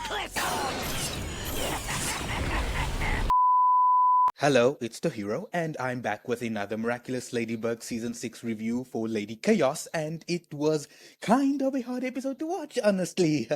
Miraculous! Hello, it's the hero, and I'm back with another Miraculous Ladybug Season 6 review for Lady Chaos, and it was kind of a hard episode to watch, honestly.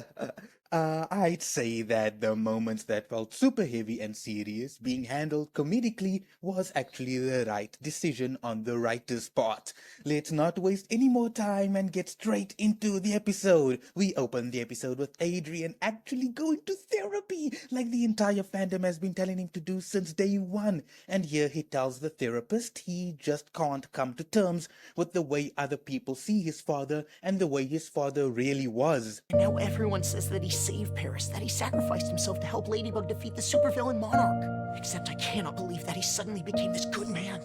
I'd say that the moments that felt super heavy and serious being handled comedically was actually the right decision on the writer's part. Let's not waste any more time and get straight into the episode. We open the episode with Adrien actually going to therapy, like the entire fandom has been telling him to do since day one. And here he tells the therapist he just can't come to terms with the way other people see his father and the way his father really was. And now everyone says that he saved Paris, that he sacrificed himself to help Ladybug defeat the supervillain Monarch. Except I cannot believe that he suddenly became this good man.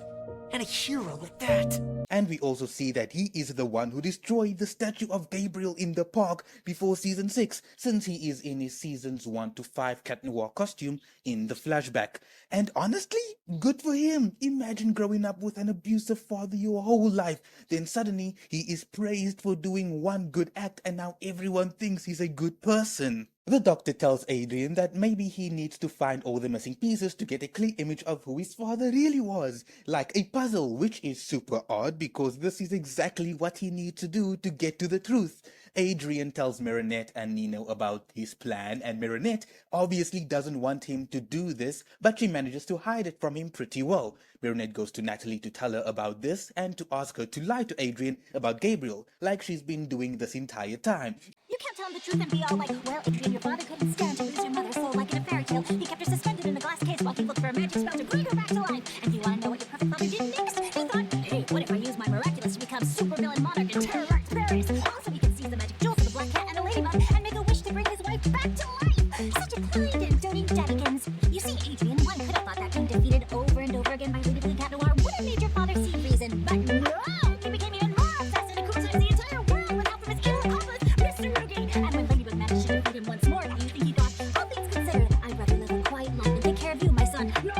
And a hero at that. And we also see that he is the one who destroyed the statue of Gabriel in the park before season 6, since he is in his seasons 1 to 5 Cat Noir costume in the flashback. And honestly, good for him. Imagine growing up with an abusive father your whole life, then suddenly he is praised for doing one good act and now everyone thinks he's a good person. The doctor tells Adrien that maybe he needs to find all the missing pieces to get a clear image of who his father really was, like a puzzle, which is super odd because this is exactly what he needs to do to get to the truth. Adrien tells Marinette and Nino about his plan, and Marinette obviously doesn't want him to do this, but she manages to hide it from him pretty well. Marinette goes to Natalie to tell her about this and to ask her to lie to Adrien about Gabriel, like she's been doing this entire time. You can't tell him the truth and be all like, well, Adrien, your father couldn't stand to lose your mother, so like in a fairy tale, he kept her suspended in a glass case while he looked for a magic spell to bring her back to life. And do you want to know what your perfect father did next? He thought, hey, what if I use my Miraculous to become supervillain Monarch and terrorize Paris? Also, he could seize the magic jewels of the Black Cat and the Ladybug and make a wish to bring his wife back to life. Such a kind and doting daddykins. You see, Adrien, one could have thought that being defeated over and over again by Ladybug Cat Noir would have made your father see reason, but no! He became even more obsessed and criticized the entire world with help from his evil accomplice, Mr. Rugi. And when Ladybug managed to defeat him once more, you think he thought, all things considered, I'd rather live a quiet life and take care of you, my son. No!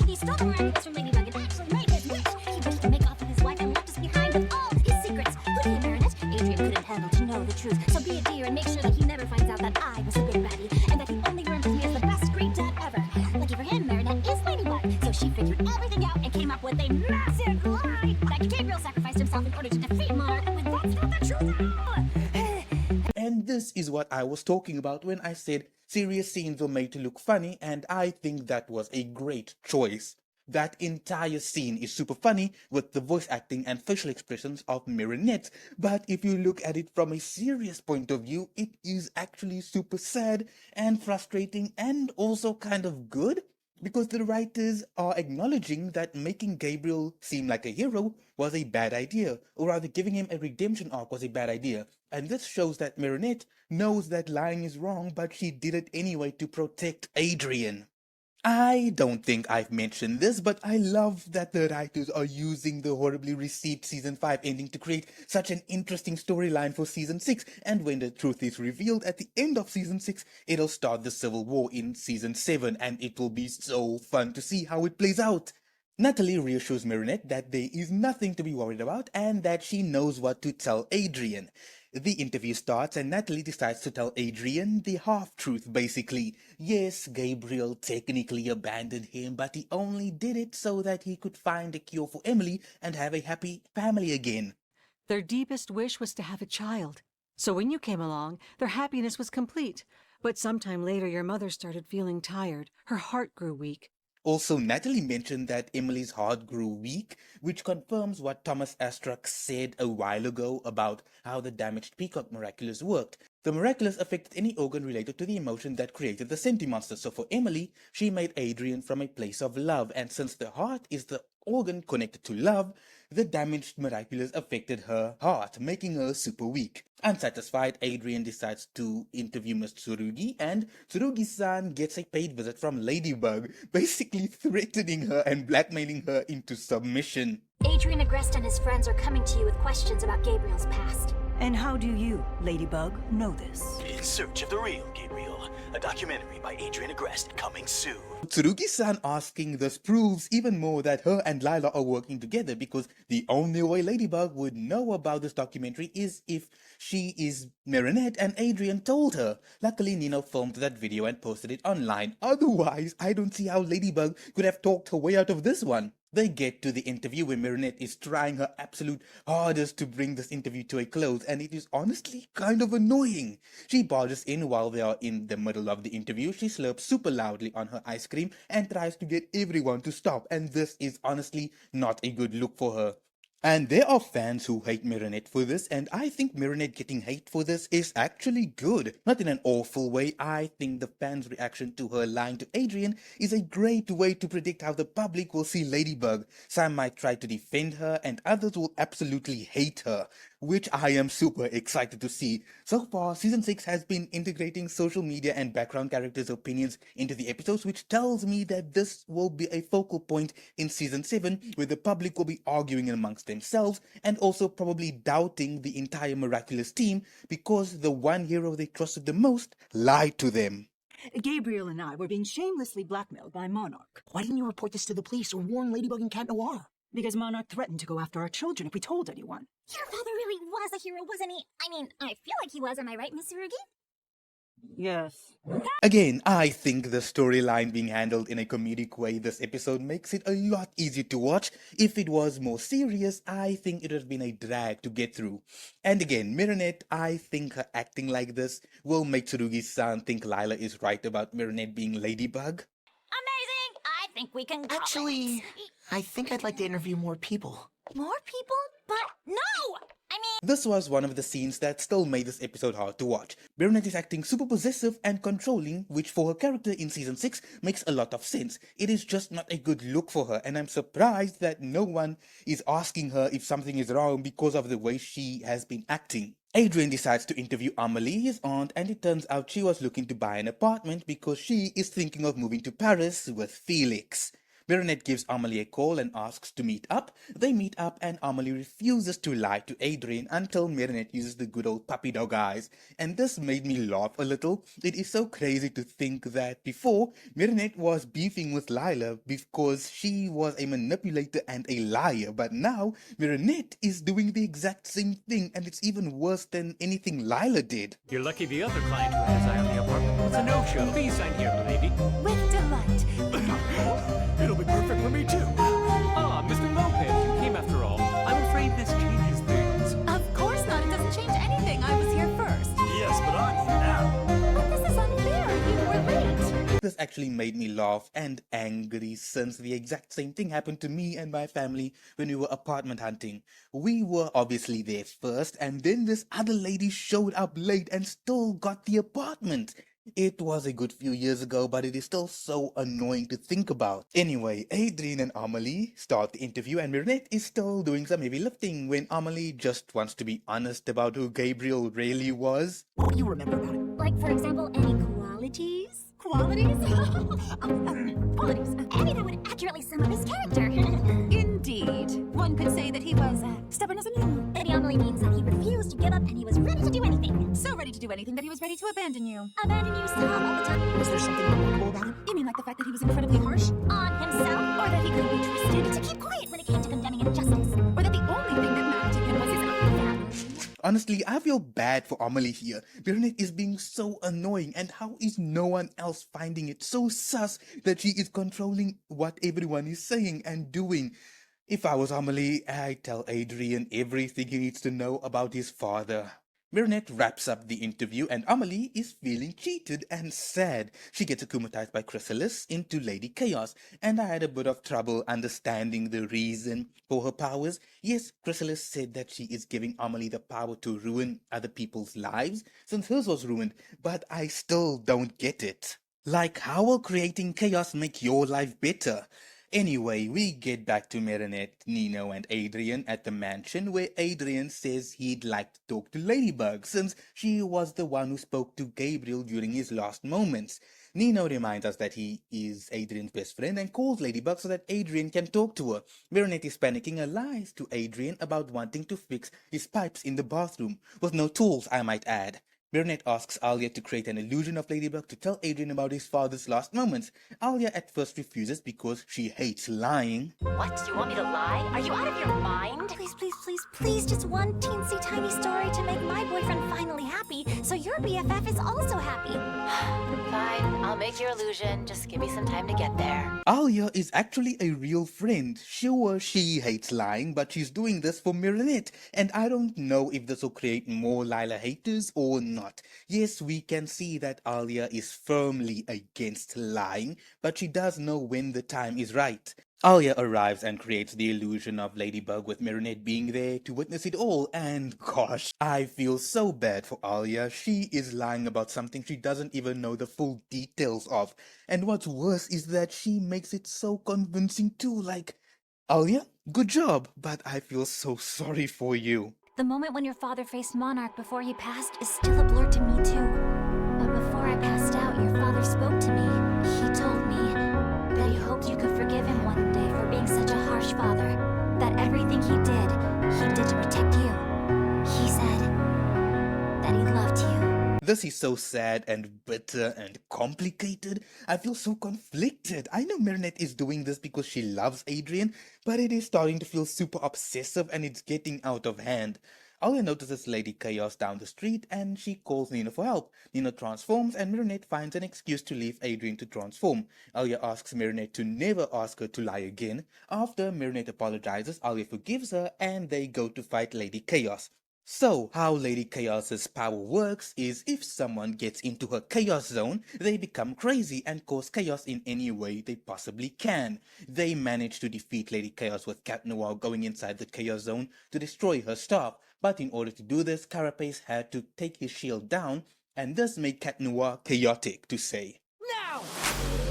He stole the Miraculous from Ladybug and actually made his wish. He wished to make off with his wife and left us behind with all his secrets. Look here, Marinette. Adrien couldn't handle to know the truth, so be a dear and make sure that he never finds out that I was the big baddie and that he only remembers me as the best great dad ever. Lucky for him, Marinette is Ladybug, so she figured everything out and came up with a massive lie that Gabriel sacrificed himself in order to defeat Monarch, when that's not the truth at all. And this is what I was talking about when I said serious scenes were made to look funny, and I think that was a great choice. That entire scene is super funny with the voice acting and facial expressions of Marinette, but if you look at it from a serious point of view, it is actually super sad and frustrating and also kind of good, because the writers are acknowledging that making Gabriel seem like a hero was a bad idea, or rather giving him a redemption arc was a bad idea. And this shows that Marinette knows that lying is wrong, but she did it anyway to protect Adrien. I don't think I've mentioned this, but I love that the writers are using the horribly received season 5 ending to create such an interesting storyline for season 6, and when the truth is revealed at the end of season 6, it'll start the civil war in season 7, and it will be so fun to see how it plays out. Natalie reassures Marinette that there is nothing to be worried about and that she knows what to tell Adrien. The interview starts and Natalie decides to tell Adrien the half-truth basically. Yes, Gabriel technically abandoned him, but he only did it so that he could find a cure for Emily and have a happy family again. Their deepest wish was to have a child. So when you came along, their happiness was complete. But sometime later your mother started feeling tired. Her heart grew weak. Also, Natalie mentioned that Emily's heart grew weak, which confirms what Thomas Astruc said a while ago about how the damaged peacock Miraculous worked. The Miraculous affected any organ related to the emotion that created the sentimonster, so for Emily, she made Adrien from a place of love, and since the heart is the organ connected to love, the damaged Miraculous affected her heart, making her super weak. Unsatisfied, Adrien decides to interview Miss Tsurugi, and Tsurugi-san gets a paid visit from Ladybug, basically threatening her and blackmailing her into submission. Adrien Agreste and his friends are coming to you with questions about Gabriel's past. And how do you, Ladybug, know this? In Search of the Real Gabriel, a documentary by Adrien Agreste coming soon. Tsurugi-san asking this proves even more that her and Lila are working together, because the only way Ladybug would know about this documentary is if she is Marinette and Adrien told her. Luckily, Nino filmed that video and posted it online. Otherwise, I don't see how Ladybug could have talked her way out of this one. They get to the interview where Marinette is trying her absolute hardest to bring this interview to a close, and it is honestly kind of annoying. She barges in while they are in the middle of the interview. She slurps super loudly on her ice cream and tries to get everyone to stop, and this is honestly not a good look for her. And there are fans who hate Marinette for this, and I think Marinette getting hate for this is actually good. Not in an awful way. I think the fans' reaction to her lying to Adrien is a great way to predict how the public will see Ladybug. Some might try to defend her, and others will absolutely hate her, which I am super excited to see. So far, Season 6 has been integrating social media and background characters' opinions into the episodes, which tells me that this will be a focal point in Season 7, where the public will be arguing amongst themselves and also probably doubting the entire Miraculous team because the one hero they trusted the most lied to them. Gabriel and I were being shamelessly blackmailed by Monarch. Why didn't you report this to the police or warn Ladybug and Cat Noir? Because Monarch threatened to go after our children if we told anyone. Your father really was a hero, wasn't he? I mean, I feel like he was, am I right, Miss Rugi? Yes. Again, I think the storyline being handled in a comedic way this episode makes it a lot easier to watch. If it was more serious, I think it would have been a drag to get through. And again, Marinette, I think her acting like this will make Tsurugi-san think Lila is right about Marinette being Ladybug. Amazing! I think we can call Actually, it. I think I'd like to interview more people. More people? But no! I mean, This was one of the scenes that still made this episode hard to watch. Marinette is acting super possessive and controlling, which for her character in Season 6 makes a lot of sense. It is just not a good look for her, and I'm surprised that no one is asking her if something is wrong because of the way she has been acting. Adrien decides to interview Amelie, his aunt, and it turns out she was looking to buy an apartment because she is thinking of moving to Paris with Felix. Marinette gives Amelie a call and asks to meet up. They meet up and Amelie refuses to lie to Adrien until Marinette uses the good old puppy dog eyes. And this made me laugh a little. It is so crazy to think that before, Marinette was beefing with Lila because she was a manipulator and a liar. But now, Marinette is doing the exact same thing, and it's even worse than anything Lila did. You're lucky the other client who has eye on the apartment was a no-show. Please sign here, lady. with delight. It'll be perfect for me, too. Ah, Mr. Lopez, you came after all. I'm afraid this changes things. Of course not. It doesn't change anything. I was here first. Yes, but I'm here now. But this is unfair. You were late. This actually made me laugh and angry since the exact same thing happened to me and my family when we were apartment hunting. We were obviously there first, and then this other lady showed up late and still got the apartment. It was a good few years ago, but it is still so annoying to think about. Anyway, Adrien and Amelie start the interview, and Marinette is still doing some heavy lifting when Amelie just wants to be honest about who Gabriel really was. What do you remember about it? Like, for example, any qualities? Qualities? Qualities. Any that would accurately sum up his character. Indeed. One could say that he was stubborn as a mule. Lady Amelie means that he refused to give up and he was ready to do anything. So ready to do anything that he was ready to abandon you. Abandon you some all the time. Was there something remarkable about him? You mean like the fact that he was incredibly harsh? On himself. Or that he couldn't be trusted? To keep quiet when it came to condemning injustice. Or that the only thing that mattered to him was his own family? Honestly, I feel bad for Amelie here. Marinette is being so annoying, and how is no one else finding it so sus that she is controlling what everyone is saying and doing? If I was Amelie, I'd tell Adrien everything he needs to know about his father. Marinette wraps up the interview, and Amelie is feeling cheated and sad. She gets akumatized by Chrysalis into Lady Chaos, and I had a bit of trouble understanding the reason for her powers. Yes, Chrysalis said that she is giving Amelie the power to ruin other people's lives, since hers was ruined, but I still don't get it. Like, how will creating chaos make your life better? Anyway, we get back to Marinette, Nino, and Adrien at the mansion, where Adrien says he'd like to talk to Ladybug, since she was the one who spoke to Gabriel during his last moments. Nino reminds us that he is Adrien's best friend and calls Ladybug so that Adrien can talk to her. Marinette is panicking and lies to Adrien about wanting to fix his pipes in the bathroom, with no tools, I might add. Marinette asks Alia to create an illusion of Ladybug to tell Adrien about his father's last moments. Alia at first refuses because she hates lying. What? Do you want me to lie? Are you out of your mind? Please, please, please, please, just one teensy tiny story to make my boyfriend finally happy, so your BFF is also happy. Fine, I'll make your illusion. Just give me some time to get there. Alia is actually a real friend. Sure, she hates lying, but she's doing this for Marinette, and I don't know if this will create more Lila haters or not. Yes, we can see that Alia is firmly against lying, but she does know when the time is right. Alia arrives and creates the illusion of Ladybug with Marinette being there to witness it all, and gosh, I feel so bad for Alia. She is lying about something she doesn't even know the full details of, and what's worse is that she makes it so convincing too, like, Alia, good job, but I feel so sorry for you. The moment when your father faced Monarch before he passed is still a blur to me too. But before I passed out, your father spoke to me. He told me that he hoped you could forgive him one day for being such a harsh father. That everything he did to protect you. He said that he loved you. This is so sad and bitter and complicated. I feel so conflicted. I know Marinette is doing this because she loves Adrien, but it is starting to feel super obsessive and it's getting out of hand. Alia notices Lady Chaos down the street and she calls Nina for help. Nina transforms and Marinette finds an excuse to leave Adrien to transform. Alia asks Marinette to never ask her to lie again. After Marinette apologizes, Alia forgives her and they go to fight Lady Chaos. So, how Lady Chaos's power works is if someone gets into her chaos zone, they become crazy and cause chaos in any way they possibly can. They manage to defeat Lady Chaos with Cat Noir going inside the chaos zone to destroy her staff, but in order to do this, Carapace had to take his shield down, and this made Cat Noir chaotic, to say. Now!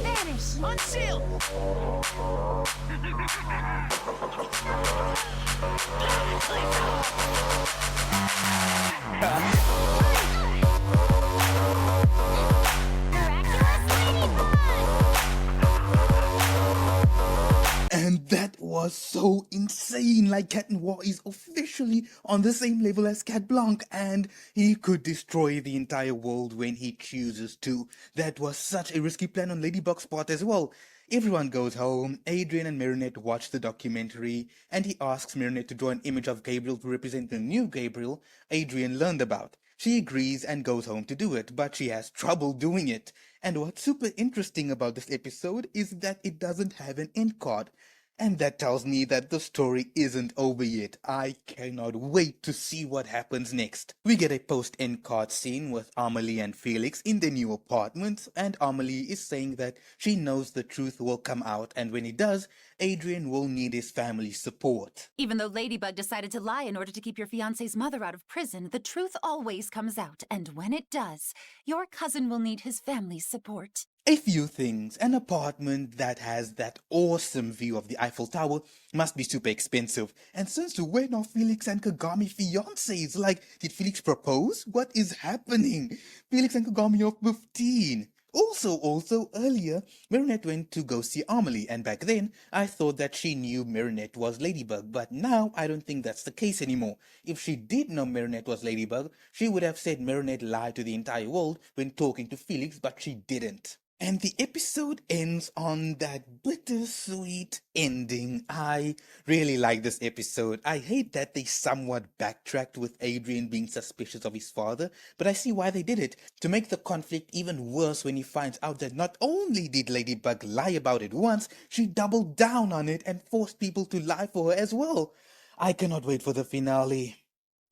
Vanish! Unseal! Miraculous Ladybug! And that was so insane, like Cat Noir is officially on the same level as Cat Blanc and he could destroy the entire world when he chooses to. That was such a risky plan on Ladybug's part as well. Everyone goes home, Adrien and Marinette watch the documentary, and he asks Marinette to draw an image of Gabriel to represent the new Gabriel Adrien learned about. She agrees and goes home to do it, but she has trouble doing it. And what's super interesting about this episode is that it doesn't have an end card. And that tells me that the story isn't over yet. I cannot wait to see what happens next. We get a post-end card scene with Amelie and Felix in their new apartment, and Amelie is saying that she knows the truth will come out, and when it does, Adrien will need his family's support. Even though Ladybug decided to lie in order to keep your fiancé's mother out of prison, the truth always comes out, and when it does, your cousin will need his family's support. A few things. An apartment that has that awesome view of the Eiffel Tower must be super expensive. And since when are Felix and Kagami fiancés? Like, did Felix propose? What is happening? Felix and Kagami are 15. Also, earlier, Marinette went to go see Amelie, and back then, I thought that she knew Marinette was Ladybug, but now I don't think that's the case anymore. If she did know Marinette was Ladybug, she would have said Marinette lied to the entire world when talking to Felix, but she didn't. And the episode ends on that bittersweet ending. I really like this episode. I hate that they somewhat backtracked with Adrien being suspicious of his father, but I see why they did it. To make the conflict even worse when he finds out that not only did Ladybug lie about it once, she doubled down on it and forced people to lie for her as well. I cannot wait for the finale.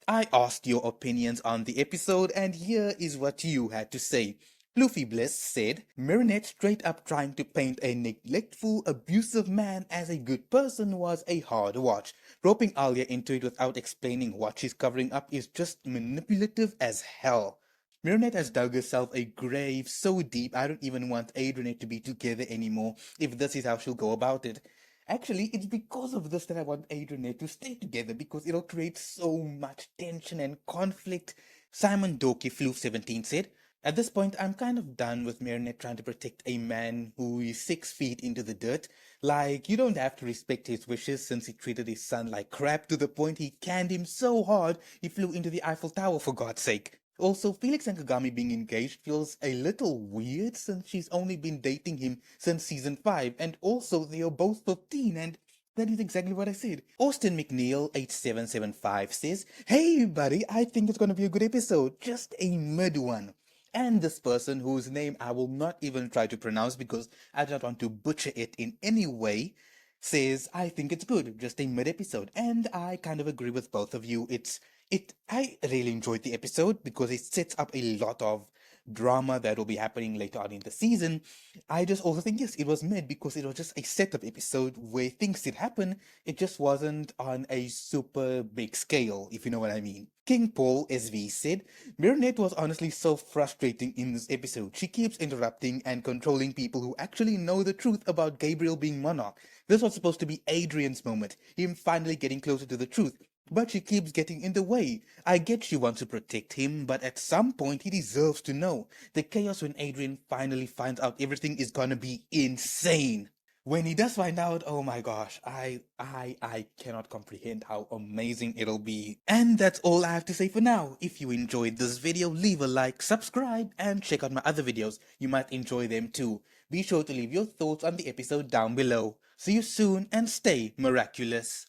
I asked your opinions on the episode, and here is what you had to say. Luffy Bliss said, Marinette straight up trying to paint a neglectful, abusive man as a good person was a hard watch. Roping Alia into it without explaining what she's covering up is just manipulative as hell. Marinette has dug herself a grave so deep I don't even want Adrien to be together anymore if this is how she'll go about it. Actually, it's because of this that I want Adrien to stay together, because it'll create so much tension and conflict. Simon Doki Floof 17 said, at this point, I'm kind of done with Marinette trying to protect a man who is 6 feet into the dirt. Like, you don't have to respect his wishes since he treated his son like crap to the point he canned him so hard he flew into the Eiffel Tower, for God's sake. Also, Felix and Kagami being engaged feels a little weird since she's only been dating him since season 5, and also they are both 15, and that is exactly what I said. Austin McNeil 8775 says, "Hey buddy, I think it's gonna be a good episode, just a mid one." And this person, whose name I will not even try to pronounce because I don't want to butcher it in any way, says, "I think it's good, just a mid episode." And I kind of agree with both of you. I really enjoyed the episode because it sets up a lot of drama that will be happening later on in the season. I just also think, yes, it was mid because it was just a setup episode where things did happen. It just wasn't on a super big scale, if you know what I mean. King Paul SV said, "Marinette was honestly so frustrating in this episode. She keeps interrupting and controlling people who actually know the truth about Gabriel being monarch. This was supposed to be Adrian's moment, him finally getting closer to the truth. But she keeps getting in the way. I get she wants to protect him, but at some point he deserves to know. The chaos when Adrien finally finds out everything is gonna be insane. When he does find out, oh my gosh, I cannot comprehend how amazing it'll be." And that's all I have to say for now. If you enjoyed this video, leave a like, subscribe, and check out my other videos. You might enjoy them too. Be sure to leave your thoughts on the episode down below. See you soon and stay miraculous.